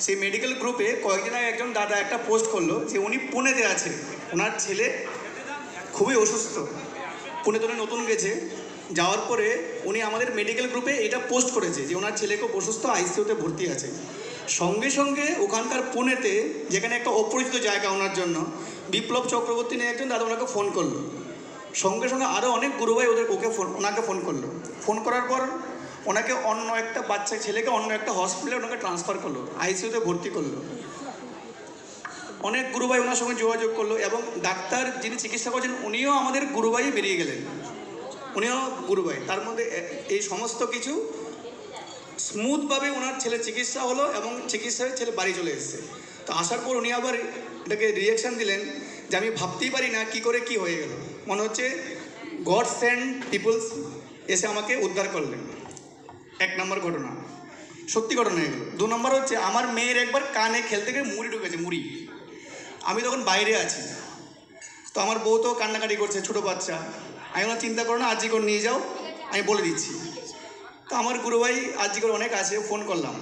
সেই মেডিকেল গ্রুপে কয়েকদিন আগে একজন দাদা একটা পোস্ট করলো যে উনি পুনেতে আছে, ওনার ছেলে খুবই অসুস্থ, পুনেতে উনি নতুন গেছে, যাওয়ার পরে উনি আমাদের মেডিকেল গ্রুপে এটা পোস্ট করেছে যে ওনার ছেলে খুব অসুস্থ, আইসিইউতে ভর্তি আছে। সঙ্গে সঙ্গে ওখানকার পুনেতে, যেখানে একটা অপরিচিত জায়গা ওনার জন্য, বিপ্লব চক্রবর্তী নিয়ে একজন দাদা ওনাকে ফোন করলো। সঙ্গে সঙ্গে আরও অনেক গুরুভাই ওনাকে ফোন করলো। ফোন করার পর ওনাকে অন্য একটা বাচ্চা ছেলেকে অন্য একটা হসপিটালে ওনাকে ট্রান্সফার করলো, আইসিইউতে ভর্তি করলো। অনেক গুরুভাই ওনার সঙ্গে যোগাযোগ করলো এবং ডাক্তার যিনি চিকিৎসা করছেন উনিও আমাদের গুরুভাই বেরিয়ে গেলেন, উনিও গুরুভাই। তার মধ্যে এই সমস্ত কিছু স্মুথভাবে ওনার ছেলে চিকিৎসা হলো এবং চিকিৎসায় ছেলে বাড়ি চলে এসেছে। তো আসার পর উনি আবার এটাকে রিয়াকশান দিলেন যে আমি ভাবতেই পারি না কী করে কি হয়ে গেল, মনে হচ্ছে গড সেন্ড পিপলস এসে আমাকে উদ্ধার করলেন। 1 নম্বর ঘটনা, সত্যি ঘটনা এগুলো। 2 নম্বর হচ্ছে আমার মেয়ের একবার কানে খেলতে গিয়ে মুড়ি ঢুকেছে, মুড়ি। আমি তখন বাইরে আছি, তো আমার বউ তো কান্নাকাটি করছে, ছোটো বাচ্চা। আমি ওনার চিন্তা করো না, আরজি করে নিয়ে যাও, আমি বলে দিচ্ছি। তো আমার গুরুভাই আরজি করে অনেক আছে, ফোন করলাম।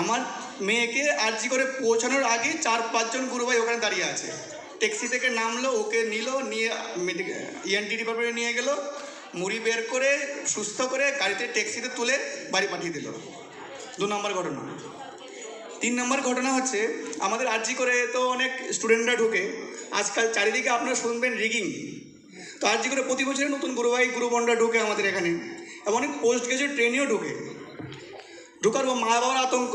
আমার মেয়েকে আরজি করে পৌঁছানোর আগে 4-5 জন গুরুভাই ওখানে দাঁড়িয়ে আছে। ট্যাক্সি থেকে নামলো, ওকে নিল, নিয়ে ইএনটি ডিপার্টমেন্টে নিয়ে গেল, মুড়ি বের করে সুস্থ করে গাড়িতে ট্যাক্সিতে তুলে বাড়ি পাঠিয়ে দিল। 2 নম্বর ঘটনা। 3 নম্বর ঘটনা হচ্ছে আমাদের আরজি করে তো অনেক স্টুডেন্টরা ঢুকে, আজকাল চারিদিকে আপনারা শুনবেন রিগিং। তো আরজি করে প্রতি বছরে নতুন গুরুভাই গুরুবনরা ঢুকে আমাদের এখানে, এবং অনেক পোস্ট গ্রাজুয়েট ট্রেনিও ঢুকে। ঢুকার মা বাবার আতঙ্ক,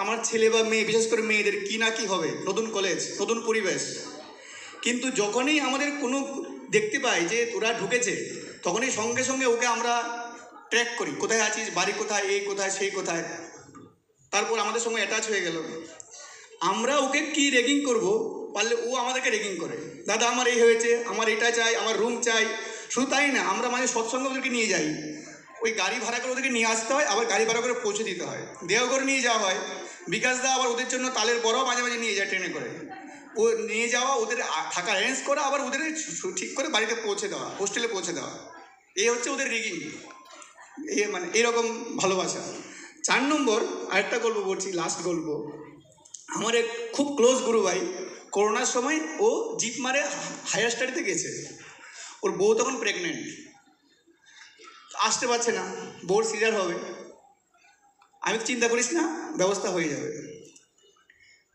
আমার ছেলে বা মেয়ে, বিশেষ করে মেয়েদের কী না কী হবে, নতুন কলেজ, নতুন পরিবেশ। কিন্তু যখনই আমাদের কোনো দেখতে পাই যে ওরা ঢুকেছে, তখনই সঙ্গে সঙ্গে ওকে আমরা ট্র্যাক করি, কোথায় আছিস, বাড়ি কোথায়, এই কোথায়, সেই কোথায়। তারপর আমাদের সঙ্গে অ্যাটাচ হয়ে গেল। আমরা ওকে কি রেগিং করব, পারলে ও আমাদেরকে রেগিং করে, দাদা আমার এই হয়েছে, আমার এটা চাই, আমার রুম চাই। শুধু তাই না, আমরা মাঝে সৎসঙ্গে ওদেরকে নিয়ে যাই, ওই গাড়ি ভাড়া করে ওদেরকে নিয়ে আসতে হয়, আবার গাড়ি ভাড়া করে পৌঁছে দিতে হয়। দেওঘর নিয়ে যাওয়া হয়, বিকাশদা আবার ওদের জন্য তালের বড়াও মাঝে মাঝে নিয়ে যায় ট্রেনে করে। ও নিয়ে যাওয়া, ওদের থাকা অ্যারেঞ্জ করা, আবার ওদের ঠিক করে বাড়িতে পৌঁছে দেওয়া, হোস্টেলে পৌঁছে দেওয়া। এই হচ্ছে ওদের রিগিং, মানে এইরকম ভালোবাসা। 4 নম্বর আরেকটা গল্প বলছি, লাস্ট গল্প। আমার এক খুব ক্লোজ গুরু ভাই, করোনার সময় ও জিপ মারে হায়ার স্টাডিতে গেছে। ওর বউ তখন প্রেগনেন্ট, আসতে পারছে না, বউর সিজার হবে। আমি তো চিন্তা করিস না, ব্যবস্থা হয়ে যাবে।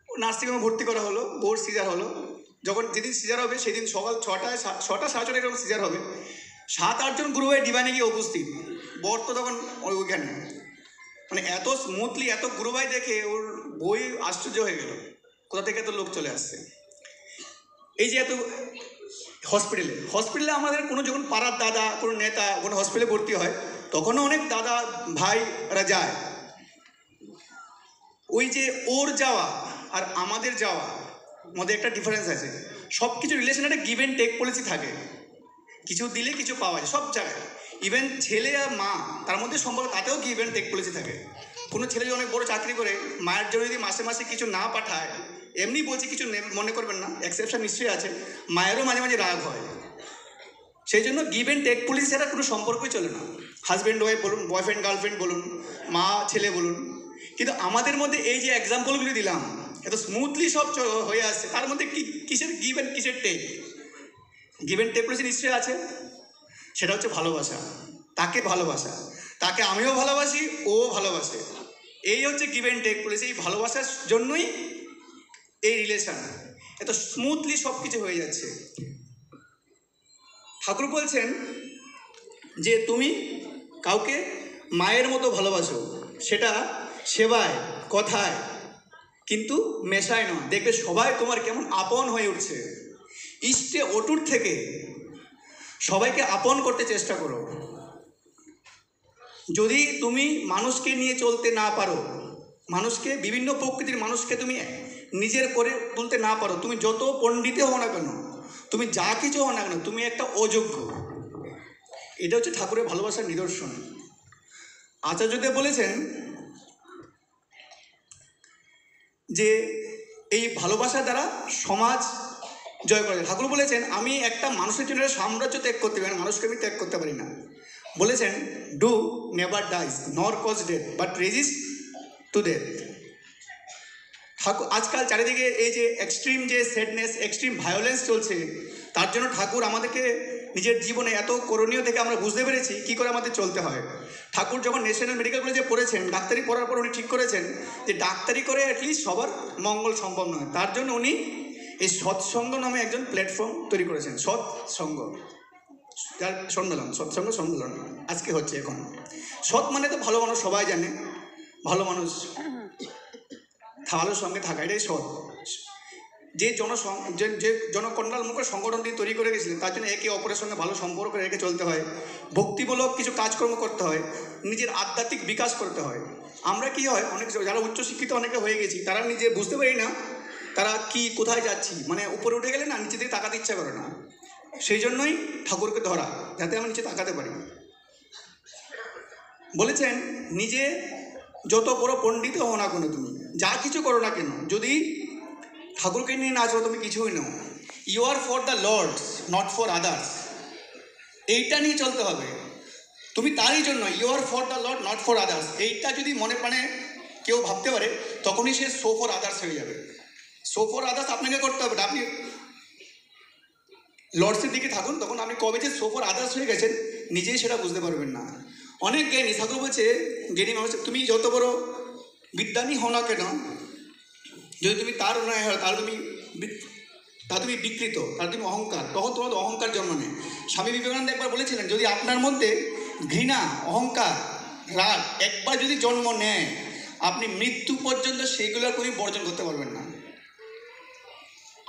ও নার্সিংহোমে ভর্তি করা হলো, বউর সিজার হলো। যেদিন সিজার হবে সেদিন সকাল 6টা 6:30 এরকম সিজার হবে। 7-8 জন গুরু ভাই ডিভাইনে গিয়ে উপস্থিত, বর তো তখন ওইখানে। মানে এত স্মুথলি এত গুরুভাই দেখে ওর বই আশ্চর্য হয়ে গেল, কোথা থেকে এত লোক চলে আসছে। এই যে এত হসপিটালে আমাদের কোনো যখন পাড়ার দাদা, কোনো নেতা কোনো হসপিটালে ভর্তি হয়, তখনও অনেক দাদা ভাইরা যায়। ওই যে ওর যাওয়া আর আমাদের যাওয়া মধ্যে একটা ডিফারেন্স আছে। সব কিছু রিলেশন একটা গিভ অ্যান্ড টেক পলিসি থাকে, কিছু দিলে কিছু পাওয়া যায় সব জায়গায়। ইভেন ছেলে আর মা, তার মধ্যে সম্পর্ক, তাতেও গিভ অ্যান্ড টেক পলিসি থাকে। কোনো ছেলে যদি অনেক বড় চাকরি করে, মায়ের জন্য যদি মাসে মাসে কিছু না পাঠায়, এমনি বলছি, কিছু মনে করবেন না, এক্সেপশন নিশ্চয়ই আছে, মায়েরও মাঝে মাঝে রাগ হয়। সেই জন্য গিভ অ্যান্ড টেক পলিসি ছাড়া কোনো সম্পর্কই চলে না। হাজব্যান্ড ওয়াইফ বলুন, বয়ফ্রেন্ড গার্লফ্রেন্ড বলুন, মা ছেলে বলুন। কিন্তু আমাদের মধ্যে এই যে এক্সাম্পলগুলি দিলাম, এত স্মুথলি সব হয়ে আসছে, তার মধ্যে কিসের গিভ অ্যান্ড কিসের take? Give and take policy নিশ্চয়ই আছে, সেটা হচ্ছে ভালোবাসা। তাকে ভালোবাসা, তাকে আমিও ভালোবাসি, ও ভালোবাসে। এই হচ্ছে গিভ অ্যান্ড টেক পলিসি। এই ভালোবাসার জন্যই এই রিলেশন এত স্মুথলি সব কিছু হয়ে যাচ্ছে। ঠাকুর বলছেন যে তুমি কাউকে মায়ের মতো ভালোবাসো, সেটা সেবায়, কথায়, কিন্তু মেশায় নয়। দেখবে সবাই তোমার কেমন আপন হয়ে উঠছে। ইষ্টে অটুট থেকে সবাইকে আপন করতে চেষ্টা করো। যদি তুমি মানুষকে নিয়ে চলতে না পারো, মানুষকে, বিভিন্ন প্রকৃতির মানুষকে তুমি নিজের করে তুলতে না পারো, তুমি যত পণ্ডিতে হও না কেন, তুমি যা কিছু হও না কেন, তুমি একটা অযোগ্য। এটা হচ্ছে ঠাকুরের ভালোবাসার নিদর্শন। আচার্যদেব বলেছেন যে এই ভালোবাসা দ্বারা সমাজ জয় করে। ঠাকুর বলেছেন আমি একটা মানুষের জন্য সাম্রাজ্য ত্যাগ করতে পারি না, মানুষকে আমি ত্যাগ করতে পারি না। বলেছেন do never dies nor cause death but resist to death. ঠাকুর আজকাল চারিদিকে এই যে এক্সট্রিম যে স্যাডনেস, এক্সট্রিম ভায়োলেন্স চলছে, তার জন্য ঠাকুর আমাদেরকে নিজের জীবনে এত করণীয় থেকে আমরা বুঝতে পেরেছি কী করে আমাদের চলতে হয়। ঠাকুর যখন ন্যাশনাল মেডিকেল কলেজে পড়েছেন, ডাক্তারি পড়ার পর উনি ঠিক করেছেন যে ডাক্তারি করে অ্যাটলিস্ট সবার মঙ্গল সম্ভব নয়, তার জন্য উনি এই সৎসঙ্গ নামে একজন প্ল্যাটফর্ম তৈরি করেছেন। সৎসঙ্গ, যার সম্মেলন, সৎসঙ্গ সম্মেলন আজকে হচ্ছে। এখন সৎ মানে তো ভালো মানুষ, সবাই জানে ভালো মানুষ, ভালোর সঙ্গে থাকা, এটাই সৎ। যে জনকল্যাণমুখী সংগঠন দিয়ে তৈরি করে গেছিলেন, তার জন্য একে অপরের সঙ্গে ভালো সম্পর্ক রেখে চলতে হয়, ভক্তিমূলক কিছু কাজকর্ম করতে হয়, নিজের আধ্যাত্মিক বিকাশ করতে হয়। আমরা কি হয়, অনেক যারা উচ্চশিক্ষিত অনেকে হয়ে গেছি, তারা নিজে বুঝতে পারি না তারা কি কোথায় যাচ্ছি, মানে উপরে উঠে গেলে না নিচে দিকে তাকাতে ইচ্ছা করে না। সেই জন্যই ঠাকুরকে ধরা, যাতে আমরা নিচে তাকাতে পারি। বলেছেন নিজে যত বড় পণ্ডিত হও না কেন, তুমি যা কিছু করো না কেন, যদি ঠাকুরকে নিয়ে না চলো তুমি কিছুই নাও। You are for the lords, not for others. এইটা নিয়ে চলতে হবে, তুমি তারই জন্য, you are for the lord, not for others. এইটা যদি মনে প্রাণে কেউ ভাবতে পারে, তখনই সে সো ফর আদার্স হয়ে যাবে। সো ফর আদার্স আপনাকে করতে হবে না। আপনি লর্ডসের দিকে থাকুন, তখন আপনি কবে যে সো ফর আদার্স হয়ে গেছেন নিজেই সেটা বুঝতে পারবেন না। অনেক জ্ঞানী ঠাকুর বলছে, জ্ঞানী মানুষ, তুমি যত বড় বিদ্যানী হও না কেন, যদি তুমি তার নয় হয়, তাহলে তুমি বিকৃত, তাহলে তুমি অহংকার, তখন তোমার অহংকার জন্ম নেয়। স্বামী বিবেকানন্দ একবার বলেছিলেন, যদি আপনার মধ্যে ঘৃণা, অহংকার, রাগ একবার যদি জন্ম নেয়, আপনি মৃত্যু পর্যন্ত সেইগুলোর কোনো বর্জন করতে পারবেন না।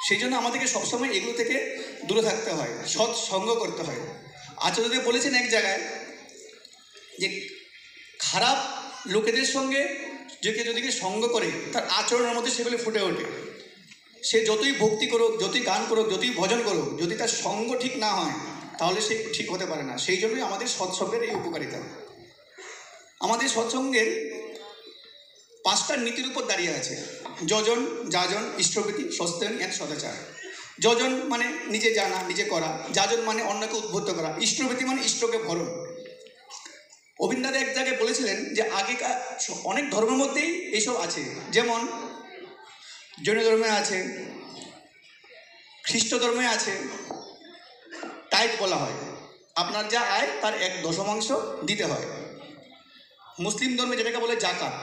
সেই জন্য আমাদেরকে সবসময় এগুলো থেকে দূরে থাকতে হয়, সৎসঙ্গ করতে হয়। আচার্যদেব বলেছেন এক জায়গায় যে খারাপ লোকেদের সঙ্গে যে কেউ যদি সঙ্গ করে, তার আচরণের মধ্যে সেগুলি ফুটে ওঠে। সে যতই ভক্তি করুক, যতই গান করুক, যতই ভজন করুক, যদি তার সঙ্গ ঠিক না হয়, তাহলে সে ঠিক হতে পারে না। সেই জন্যই আমাদের সৎসঙ্গের এই উপকারিতা। আমাদের সৎসঙ্গের 5টা নীতির উপর দাঁড়িয়ে আছে: যজন, যাজন, ইষ্টভীতি, সস্তেয়ন এন্ড সদাচার। যজন মানে নিজে জানা, নিজে করা; যাজন মানে অন্যকে উদ্বুদ্ধ করা; ইষ্টভীতি মানে ইষ্টকে ভরণ। অবিন্দাদা এক জায়গায় বলেছিলেন যে আগেকার অনেক ধর্মের মধ্যেই এইসব আছে, যেমন জৈন ধর্মে আছে, খ্রিস্ট ধর্মে আছে। টাইট বলা হয়, আপনার যা আয় তার 1/10 দিতে হয়। মুসলিম ধর্মে যেটাকে বলে জাকাত,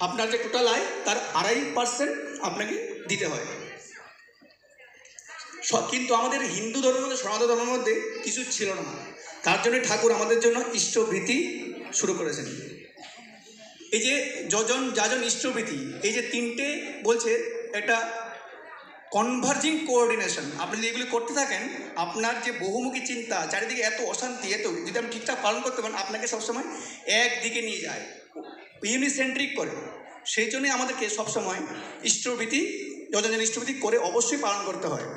আপনার যে টোটাল আয় তার 2.5% আপনাকে দিতে হয়। কিন্তু আমাদের হিন্দু ধর্মের মধ্যে, সনাতন ধর্মের মধ্যে কিছু ছিল না। তার জন্য ঠাকুর আমাদের জন্য ইষ্টভীতি শুরু করেছেন। এই যে যজন, যাজন, ইষ্টভীতি, এই যে 3টে বলছে, এটা কনভার্জিং কোঅর্ডিনেশন। আপনি যদি এগুলি করতে থাকেন, আপনার যে বহুমুখী চিন্তা, চারিদিকে এত অশান্তি, এত যদি আপনি ঠিকঠাক পালন করতে পারেন, আপনাকে সবসময় একদিকে নিয়ে যায়, ইউনিসেন্ট্রিক করে। সেই জন্যই আমাদেরকে সবসময় ইষ্টভীতি, যজন, ইষ্টভীতি করে অবশ্যই পালন করতে হয়।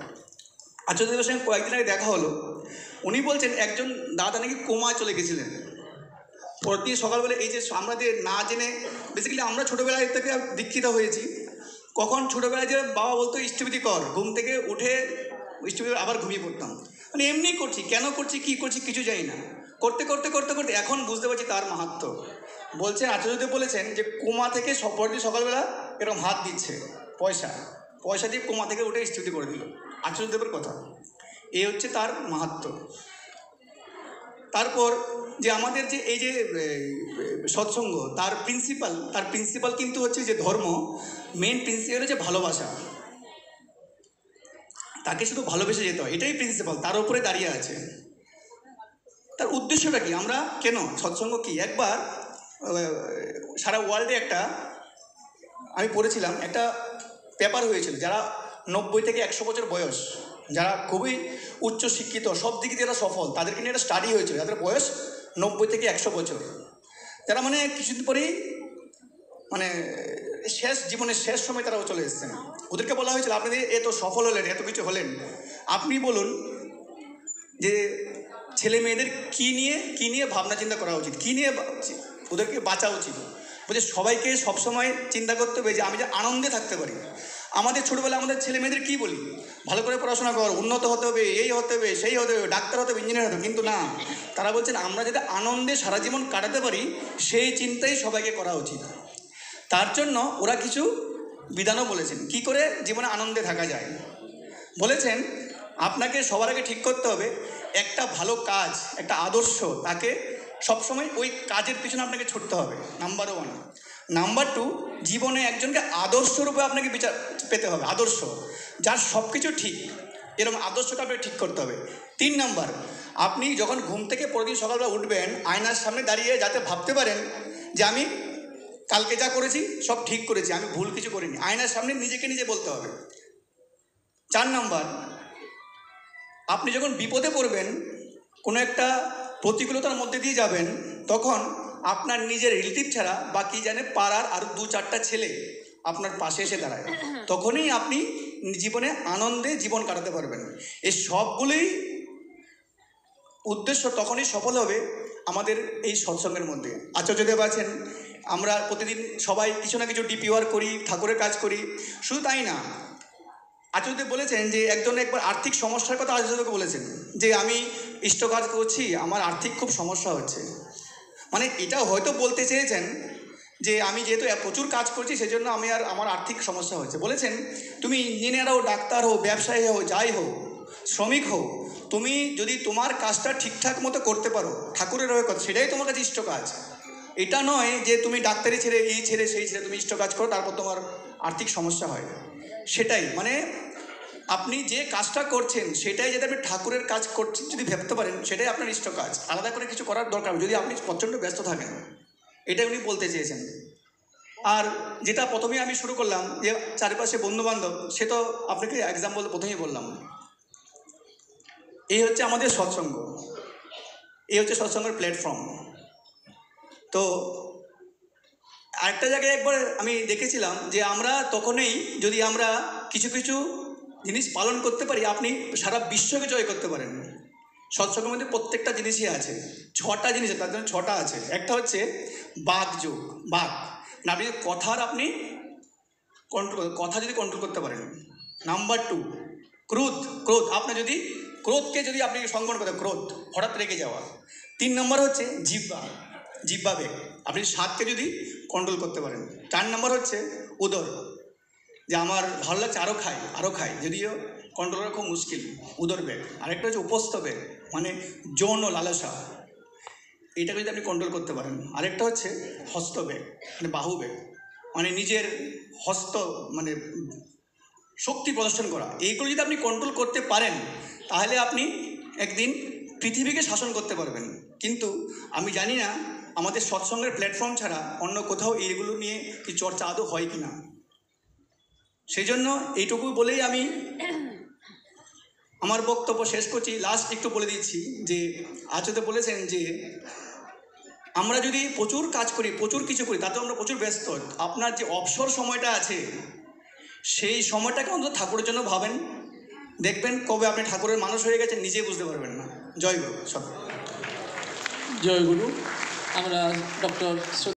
আচার্যদেবের সঙ্গে কয়েকদিন আগে দেখা হলো, উনি বলছেন একজন দাদা নাকি কোমায় চলে গেছিলেন। প্রতিদিন সকালবেলা এই যে আমরা যে না জেনে, বেসিক্যালি আমরা ছোটোবেলায় থেকে দীক্ষিত হয়েছি, কখন ছোটোবেলায় যে বাবা বলতো ইষ্টভীতি কর, ঘুম থেকে উঠে ইষ্টভীতি আবার ঘুমিয়ে পড়তাম। মানে এমনি করছি, কেন করছি, কী করছি কিছু জানি না, করতে করতে করতে করতে এখন বুঝতে পারছি তার মাহাত্ম্য। বলছেন আচার্যদেব বলেছেন যে কোমা থেকে প্রতিদিন সকালবেলা এরকম হাত দিচ্ছে, পয়সা দিয়ে কোমা থেকে উঠে ইষ্টভীতি করে দিল। আচার্যদেবের কথা, এই হচ্ছে তার মাহাত্ম্য। তারপর যে আমাদের যে এই যে সৎসঙ্গ, তার প্রিন্সিপাল কিন্তু হচ্ছে যে ধর্ম, মেন প্রিন্সিপাল হচ্ছে ভালোবাসা। তাকে শুধু ভালোবেসে যেতে হয়, এটাই প্রিন্সিপাল, তার উপরে দাঁড়িয়ে আছে। তার উদ্দেশ্যটা কি, আমরা কেন সৎসঙ্গ কি? একবার সারা ওয়ার্ল্ডে একটা আমি পড়েছিলাম, একটা পেপার হয়েছিল, যারা 90 থেকে 100 বছর বয়স, যারা খুবই উচ্চশিক্ষিত, সব দিক দিয়ে যারা সফল, তাদেরকে নিয়ে একটা স্টাডি হয়েছিল, যাদের বয়স 90 থেকে 100 বছর, যারা মানে কিছুদিন পরেই মানে জীবনের শেষ সময় তারাও চলে এসেছেন। ওদেরকে বলা হয়েছিল, আপনি এত সফল হলেন, এত কিছু হলেন, আপনি বলুন যে ছেলে মেয়েদের কী নিয়ে ভাবনা চিন্তা করা উচিত, কী নিয়ে ওদেরকে বাঁচা উচিত। বলছে সবাইকে সবসময় চিন্তা করতে হবে যে আমি যে আনন্দে থাকতে পারি। আমাদের ছোটোবেলা আমাদের ছেলে মেয়েদের কী বলি, ভালো করে পড়াশোনা কর, উন্নত হতে হবে, এই হতে হবে, সেই হতে হবে, ডাক্তার হতে হবে, ইঞ্জিনিয়ার হতে হবে, কিন্তু না, তারা বলছেন আমরা যাতে আনন্দে সারা জীবন কাটাতে পারি সেই চিন্তাই সবাইকে করা উচিত। তার জন্য ওরা কিছু বিধানও বলেছেন কি করে জীবনে আনন্দে থাকা যায়। বলেছেন আপনাকে সবার আগে ঠিক করতে হবে একটা ভালো কাজ, একটা আদর্শ, তাকে সবসময় ওই কাজের পিছনে আপনাকে ছুটতে হবে, নাম্বার 1। নাম্বার 2, জীবনে একজনকে আদর্শরূপে আপনাকে বিচার পেতে হবে, আদর্শ যার সব কিছু ঠিক, এরকম আদর্শকে আপনাকে ঠিক করতে হবে। 3 নাম্বার, আপনি যখন ঘুম থেকে প্রতিদিন সকালবেলা উঠবেন আয়নার সামনে দাঁড়িয়ে যাতে ভাবতে পারেন যে আমি কালকে যা করেছি সব ঠিক করেছি, আমি ভুল কিছু করিনি, আয়নার সামনে নিজেকে নিজে বলতে হবে। 4 নাম্বার, আপনি যখন বিপদে পড়বেন, কোনো একটা প্রতিকূলতার মধ্যে দিয়ে যাবেন, তখন আপনার নিজের রিলেটিভ ছাড়া বাকি জানে পাড়ার আরও 2-4টা ছেলে আপনার পাশে এসে দাঁড়ায়, তখনই আপনি জীবনে আনন্দে জীবন কাটাতে পারবেন। এই সবগুলোই উদ্দেশ্য তখনই সফল হবে আমাদের এই সৎসঙ্গের মধ্যে। আচার্যদেব আছেন, আমরা প্রতিদিন সবাই কিছু না কিছু ডিপি ওয়ার্ক করি, ঠাকুরের কাজ করি। শুধু তাই না, আচার্যদেব বলেছেন যে একজন একবার আর্থিক সমস্যার কথা আচার্যদেবকে বলেছেন যে আমি ইষ্ট কাজ করছি, আমার আর্থিক খুব সমস্যা হচ্ছে। মানে এটা হয়তো বলতে চেয়েছেন যে আমি যেহেতু প্রচুর কাজ করছি সেজন্য আমার আর্থিক সমস্যা হচ্ছে। বলেছেন তুমি ইঞ্জিনিয়ার হও, ডাক্তার হও, ব্যবসায়ী হও, যাই হও, শ্রমিক হও, তুমি যদি তোমার কাজটা ঠিকঠাক মতো করতে পারো ঠাকুরের হয়ে কথা, সেটাই তোমার কাছে ইষ্ট কাজ। এটা নয় যে তুমি ডাক্তারি ছেড়ে এই ছেড়ে সেই ছেড়ে তুমি ইষ্ট কাজ করো তারপর তোমার আর্থিক সমস্যা হয়। সেটাই মানে আপনি যে কাজটা করছেন সেটাই যদি আপনি ঠাকুরের কাজ করছেন যদি ভাবতে পারেন সেটাই আপনার ইষ্ট কাজ, আলাদা করে কিছু করার দরকার যদি আপনি প্রচণ্ড ব্যস্ত থাকেন, এটাই উনি বলতে চেয়েছেন। আর যেটা প্রথমেই আমি শুরু করলাম যে চারিপাশে বন্ধুবান্ধব, সে তো আপনাকে এক্সাম্পল প্রথমেই বললাম। এই হচ্ছে আমাদের সৎসঙ্গ, এই হচ্ছে সৎসঙ্গের প্ল্যাটফর্ম। তো আরেকটা জায়গায় একবার আমি দেখেছিলাম যে আমরা তখনই যদি আমরা কিছু কিছু জিনিস পালন করতে পারি, আপনি সারা বিশ্বকে জয় করতে পারেন। সৎসঙ্গের মধ্যে প্রত্যেকটা জিনিসই আছে, 6টা জিনিস, তার জন্য 6টা আছে। একটা হচ্ছে বাকযোগ, বাক, আপনি কথার আপনি কথা যদি কন্ট্রোল করতে পারেন। নাম্বার 2, ক্রোধ, আপনার যদি ক্রোধকে যদি আপনি সংবরণ করতে, ক্রোধ হঠাৎ রেগে যাওয়া। 3 নম্বর হচ্ছে জিহ্বা বেগ, আপনি স্বাদকে যদি কন্ট্রোল করতে পারেন। 4 নম্বর হচ্ছে উদর, যে আমার ভালো লাগছে আরও খাই, যদিও কন্ট্রোল করা খুব মুশকিল, উদর বেগ। আরেকটা হচ্ছে উপস্থ বেগ, মানে যৌন লালসা, এইটাকে যদি আপনি কন্ট্রোল করতে পারেন। আরেকটা হচ্ছে হস্তবেগ, মানে বাহু বেগ, মানে নিজের হস্ত মানে শক্তি প্রদর্শন করা। এইগুলো যদি আপনি কন্ট্রোল করতে পারেন তাহলে আপনি একদিন পৃথিবীকে শাসন করতে পারবেন। কিন্তু আমি জানি না আমাদের সৎসঙ্গের প্ল্যাটফর্ম ছাড়া অন্য কোথাও এইগুলো নিয়ে কি চর্চা আদৌ হয় কি না। সেই জন্য এইটুকু বলেই আমি আমার বক্তব্য শেষ করছি। লাস্ট একটু বলে দিচ্ছি যে আচার্য বলেছেন যে আমরা যদি প্রচুর কাজ করি, প্রচুর কিছু করি, তাতে আমরা প্রচুর ব্যস্ত, আপনার যে অবসর সময়টা আছে সেই সময়টাকে অন্তত ঠাকুরের জন্য ভাবেন, দেখবেন কবে আপনি ঠাকুরের মানুষ হয়ে গেছেন নিজেই বুঝতে পারবেন না। জয় গুরু। সব জয় গুরু। আমরা ডক্টর